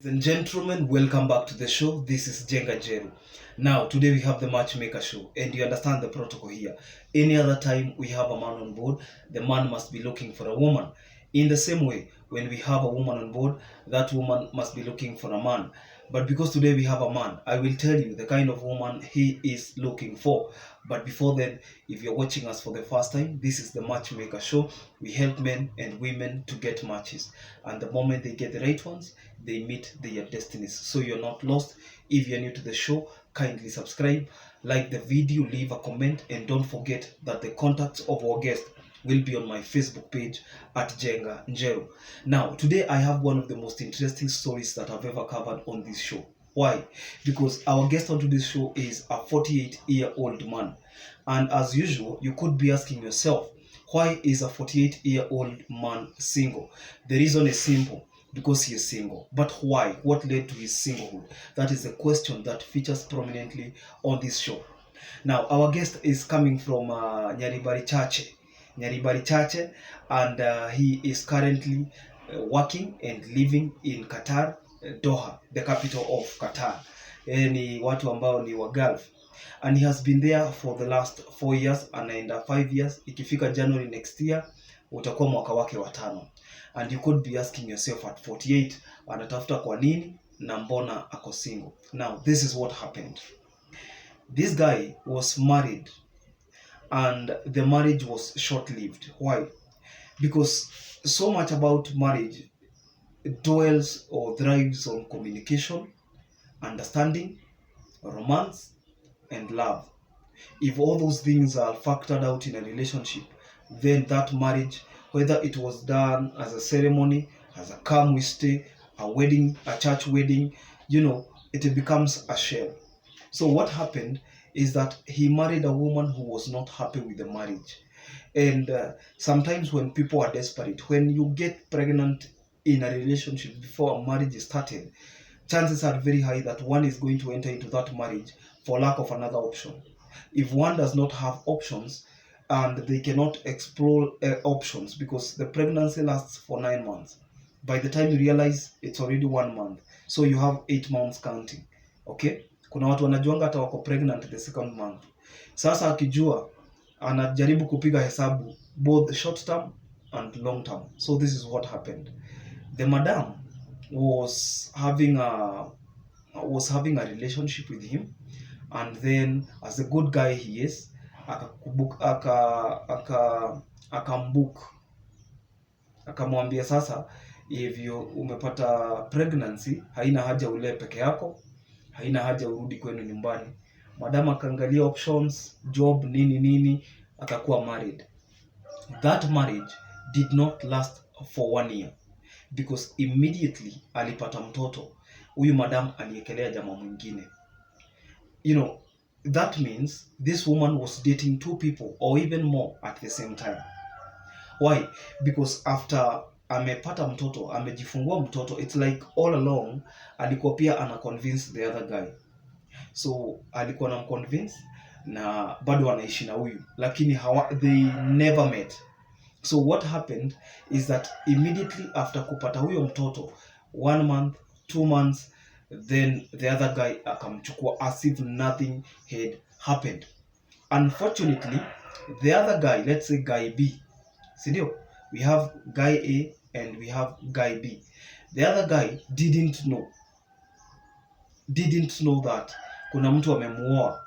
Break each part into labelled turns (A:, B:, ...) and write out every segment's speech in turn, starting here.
A: And gentlemen, welcome back to the show. This is Jenga Jerry. Now, today we have the Matchmaker show, and you understand the protocol here. Any other time we have a man on board, the man must be looking for a woman. In the same way, when we have a woman on board, that woman must be looking for a man. But because today we have a man, I will tell you the kind of woman he is looking for. But before then, if you're watching us for the first time, this is the Matchmaker show. We help men and women to get matches. And the moment they get the right ones, they meet their destinies. So you're not lost. If you're new to the show, kindly subscribe, like the video, leave a comment, and don't forget that the contacts of our guest will be on my Facebook page at Jenga Njero. Now, today I have one of the most interesting stories that I've ever covered on this show. Why? Because our guest on today's show is a 48-year-old man. And as usual, you could be asking yourself, why is a 48-year-old man single? The reason is simple. Because he is single. But why? What led to his singlehood? That is a question that features prominently on this show. Now, our guest is coming from Nyaribari Chache, and he is currently working and living in Qatar, Doha, the capital of Qatar. Ni watu ambao ni wa Gulf. And he has been there for the last 4 years, anaenda 5 years. Ikifika January next year, utakuwa mwaka wake wa 5. And you could be asking yourself at 48, anatafuta kwa nini na mbona ako single? Now, this is what happened. This guy was married, and the marriage was short-lived. Why? Because so much about marriage dwells or thrives on communication, understanding, romance, and love. If all those things are factored out in a relationship, then that marriage, whether it was done as a ceremony, as a come we stay, a wedding, a church wedding, it becomes a shell. So what happened is that he married a woman who was not happy with the marriage. And sometimes when people are desperate, when you get pregnant in a relationship before a marriage is started, chances are very high that one is going to enter into that marriage for lack of another option. If one does not have options, and they cannot explore options, because the pregnancy lasts for 9 months. By the time you realize, it's already 1 month. So you have 8 months counting. Okay? Kuna watu wanajuanga hata wako pregnant the second month. Sasa akijua, anajaribu kupiga hesabu both short term and long term. So this is what happened. The madam was having a relationship with him, and then as a good guy he is, akambook, akamwambia sasa, if you umepata pregnancy, haina haja ule peke yako, haina haja urudi kwenu nyumbani. Madam akaangalia options, job, nini, akakuwa married. That marriage did not last for 1 year, because immediately alipata mtoto, huyu madam aliekelea jamaa mwingine. That means this woman was dating 2 people or even more at the same time. Why? Because after amepata mtoto, amejifungua mtoto, it's like all along alikuwa pia ana convince the other guy. So alikuwa na convince na bado anaishi na huyu, lakini they never met. So what happened is that immediately after kupata huyo mtoto, 1 month, 2 months, then the other guy akamchukua as if nothing had happened. Unfortunately, the other guy, let's say guy B, sindio? We have guy A and we have guy B. The other guy didn't know that kuna mtu amemuoa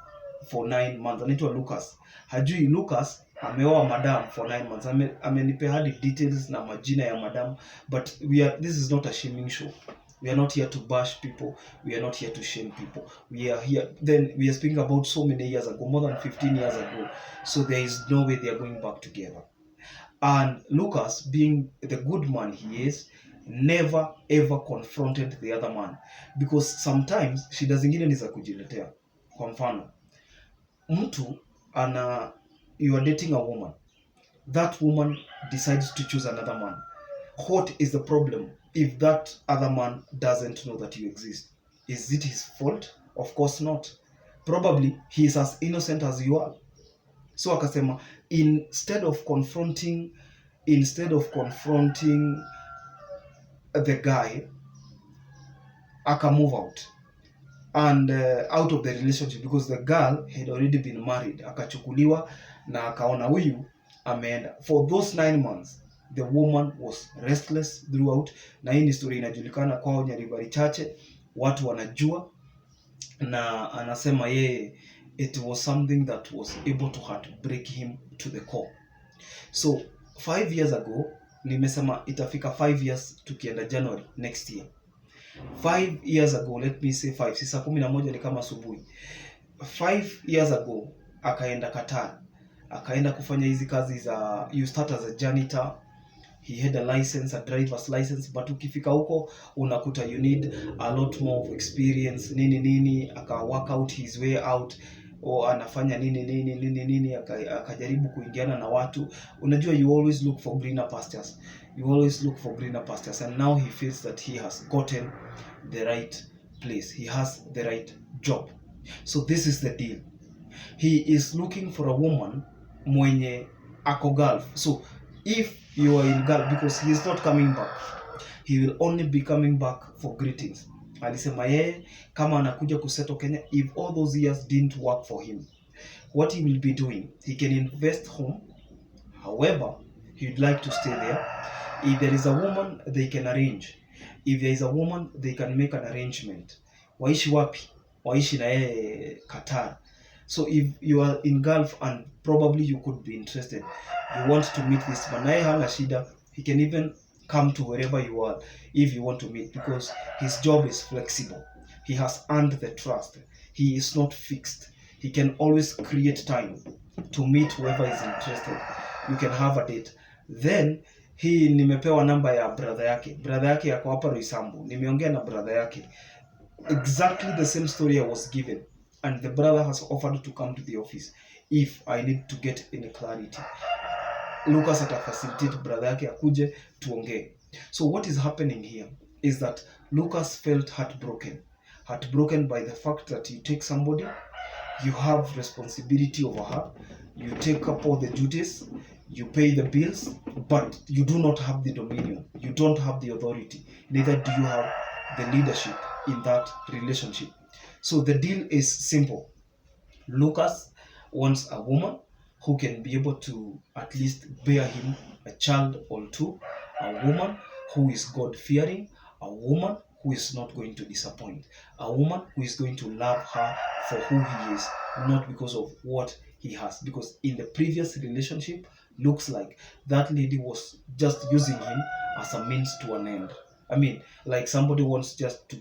A: for 9 months. Anaitwa Lucas. Hajui Lucas ameoa madam for 9 months. Amenipe hadi details na majina ya madam, but this is not a shaming show. We are not here to bash people. We are not here to shame people. We are speaking about so many years ago, more than 15 years ago. So there is no way they are going back together. And Lucas, being the good man he is, never ever confronted the other man, because sometimes shida zingine ni za kujiletea. Kwa mfano, you are dating a woman. That woman decides to choose another man. What is the problem if that other man doesn't know that you exist? Is it his fault? Of course not. Probably he is as innocent as you are. So akasema, instead of confronting the guy, aka move out and out of the relationship because the girl had already been married. Akachukuliwa na akaona huyu ameenda. For those 9 months the woman was restless throughout, na hii ni story inajulikana kwao Nyaribari Chache, watu wanajua, na anasema yeye it was something that was able to heartbreak him to the core. So 5 years ago, nimesema itafika 5 years tukienda January next year. 5 years ago, let me say 5, sisa 11 ni kama asubuhi. 5 years ago akaenda Qatar, akaenda kufanya hizi kazi za, you start as a janitor, he had a license, a driver's license, but ukifika huko unakuta you need a lot more of experience, nini aka work out his way out, o anafanya nini akajaribu kuingiana na watu. Unajua, you always look for greener pastures, and now he feels that he has gotten the right place, he has the right job. So this is the deal, he is looking for a woman mwenye ako Gulf. So if you are in Gulf, because he is not coming back, he will only be coming back for greetings. Alisema yeye kama anakuja kusettle Kenya, if all those years didn't work for him, what he will be doing, he can invest home. However, he would like to stay there. If there is a woman, they can arrange. If there is a woman, they can make an arrangement. Waishi wapi? Waishi na yeye Qatar. So if you are in Gulf and probably you could be interested, you want to meet this man, naye hana shida, he can even come to wherever you are if you want to meet, because his job is flexible. He has earned the trust. He is not fixed. He can always create time to meet whoever is interested. You can have a date. Then hii nimepewa namba ya brother yake yako hapa Roysambu. Nimeongea na brother yake, exactly the same story I was given, and the brother has offered to come to the office if I need to get any clarity. Lucas atafacilitate brother yake akuje tuongee. So what is happening here is that Lucas felt heartbroken by the fact that you take somebody, you have responsibility over her, you take up all the duties, you pay the bills, but you do not have the dominion, you don't have the authority, neither do you have the leadership in that relationship. So the deal is simple. Lucas wants a woman who can be able to at least bear him a child or two, a woman who is God-fearing, a woman who is not going to disappoint, a woman who is going to love her for who he is, not because of what he has. Because in the previous relationship, looks like that lady was just using him as a means to an end. I mean, like somebody wants just to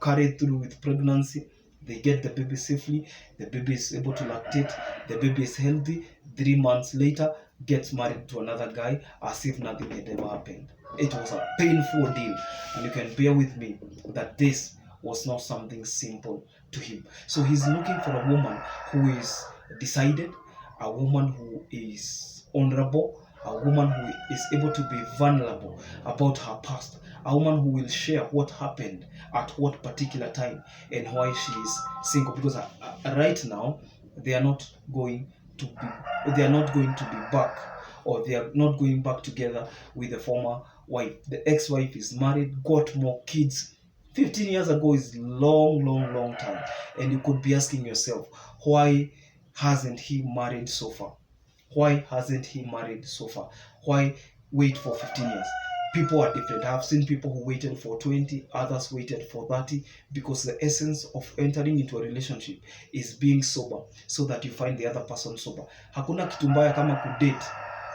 A: carry through with pregnancy, they get the baby safely, the baby is able to lactate, the baby is healthy, 3 months later gets married to another guy as if nothing had ever happened. It was a painful deal, and you can bear with me that this was not something simple to him. So he's looking for a woman who is decided, a woman who is honorable, a woman who is able to be vulnerable about her past, a woman who will share what happened at what particular time and why she is single. Because right now they are not going to be back, or they are not going back together with the former wife. The ex-wife is married, got more kids. 15 years ago is long time, and you could be asking yourself, why hasn't he married so far? Why wait for 15 years? People are different. I have seen people who waited for 20, others waited for 30, because the essence of entering into a relationship is being sober, so that you find the other person sober. Hakuna kitu mbaya kama kudate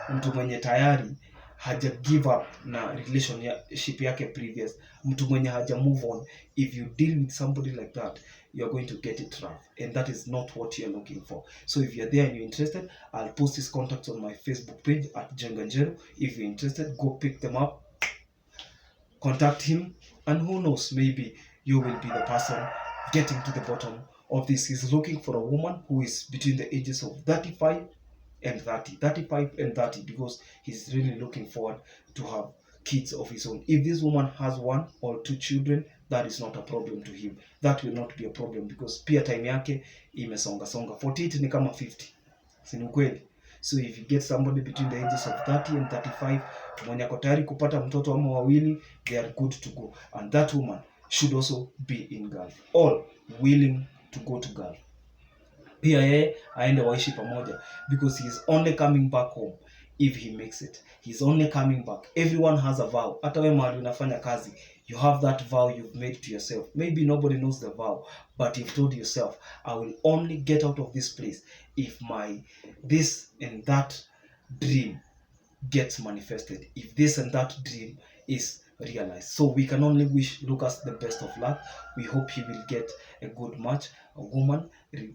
A: mtu mwenye tayari haja give up na relationship yake previous, mtu mwenye haja move on. If you deal with somebody like that, you're going to get it rough, and that is not what you're looking for. So if you're there and you're interested, I'll post his contacts on my Facebook page at Jenganjero. If you're interested, go pick them up, contact him, and who knows, maybe you will be the person getting to the bottom of this. He's looking for a woman who is between the ages of 35 and 30, because he's really looking forward to have kids of his own. If this woman has 1 or 2 children, that is not a problem to him. That will not be a problem, because pia time yake imesonga 48 ni kama 50, si ni kweli? So if you get somebody between the ages of 30 and 35 mwenye ako tayari kupata mtoto ama wawili, they are good to go. And that woman should also be in Gulf, or willing to go to Gulf. Pia yeye aende waishi pamoja, because he is only coming back home if he makes it. He's only coming back. Everyone has a vow. Hata wewe mahali unafanya kazi, you have that vow you've made to yourself. Maybe nobody knows the vow, but you've told yourself, I will only get out of this place if my this and that dream gets manifested, if this and that dream is realized. So we can only wish Lucas the best of luck. We hope he will get a good match, a woman,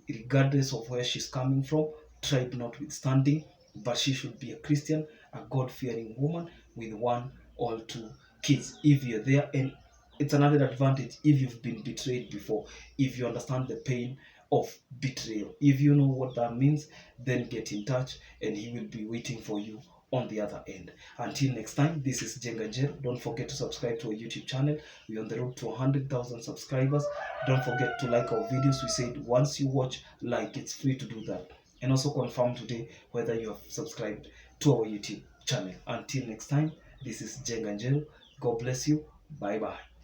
A: regardless of where she's coming from, tribe notwithstanding, but she should be a Christian, a God-fearing woman with one or two kids if you're there. And it's another advantage if you've been betrayed before, if you understand the pain of betrayal. If you know what that means, then get in touch and he will be waiting for you on the other end. Until next time, this is Jenga Jer. Don't forget to subscribe to our YouTube channel. We're on the road to 100,000 subscribers. Don't forget to like our videos. We said once you watch, like, it's free to do that. And also confirm today whether you have subscribed to our YouTube channel. Until next time, this is Jenga Jer. God bless you. Bye bye.